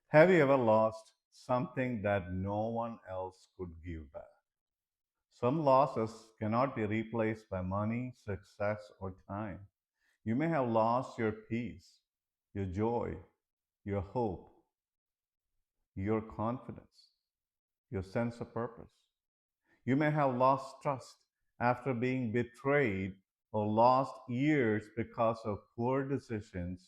Have you ever lost something that no one else could give back? Some losses cannot be replaced by money, success, or time. You may have lost your peace, your joy, your hope, your confidence, your sense of purpose. You may have lost trust after being betrayed or lost years because of poor decisions,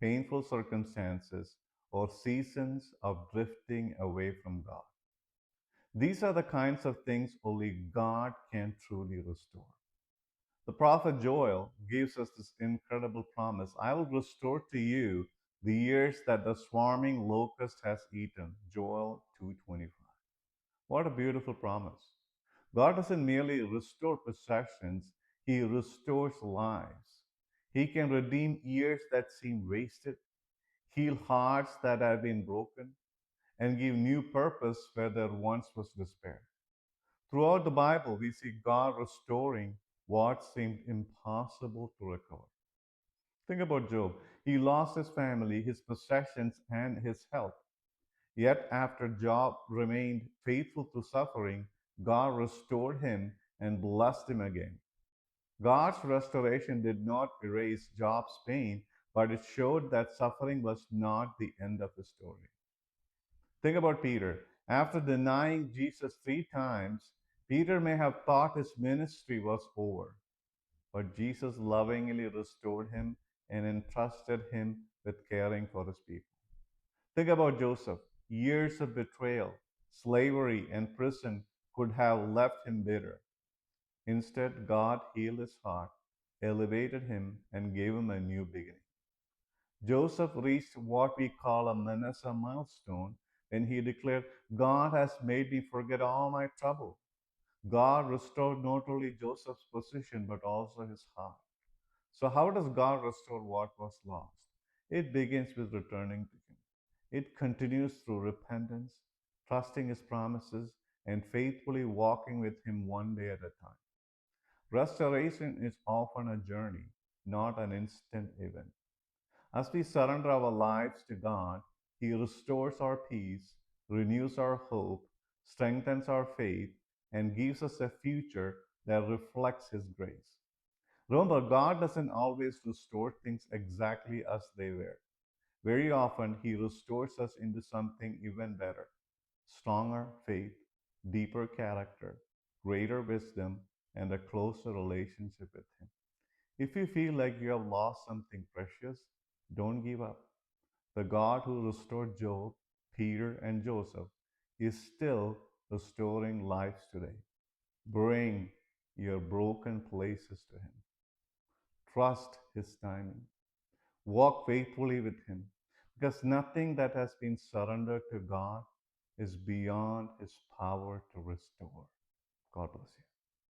painful circumstances, or seasons of drifting away from God. These are the kinds of things only God can truly restore. The prophet Joel gives us this incredible promise: I will restore to you the years that the swarming locust has eaten. Joel 2:25. What a beautiful promise. God doesn't merely restore possessions, He restores lives. He can redeem years that seem wasted, heal hearts that have been broken, and give new purpose where there once was despair. Throughout the Bible, we see God restoring what seemed impossible to recover. Think about Job. He lost his family, his possessions, and his health. Yet, after Job remained faithful to suffering, God restored him and blessed him again. God's restoration did not erase Job's pain, but it showed that suffering was not the end of the story. Think about Peter. After denying Jesus 3 times, Peter may have thought his ministry was over, but Jesus lovingly restored him and entrusted him with caring for his people. Think about Joseph. Years of betrayal, slavery, and prison could have left him bitter. Instead, God healed his heart, elevated him, and gave him a new beginning. Joseph reached what we call a Manasseh milestone when he declared, God has made me forget all my trouble. God restored not only Joseph's position but also his heart. So, how does God restore what was lost? It begins with returning to Him. It continues through repentance, trusting His promises, and faithfully walking with Him one day at a time. Restoration is often a journey, not an instant event. As we surrender our lives to God, He restores our peace, renews our hope, strengthens our faith, and gives us a future that reflects His grace. Remember, God doesn't always restore things exactly as they were. Very often, He restores us into something even better: stronger faith, deeper character, greater wisdom, and a closer relationship with Him. If you feel like you have lost something precious, don't give up. The God who restored Job, Peter, and Joseph is still restoring lives today. Bring your broken places to Him. Trust His timing. Walk faithfully with Him, because nothing that has been surrendered to God is beyond His power to restore. God bless you.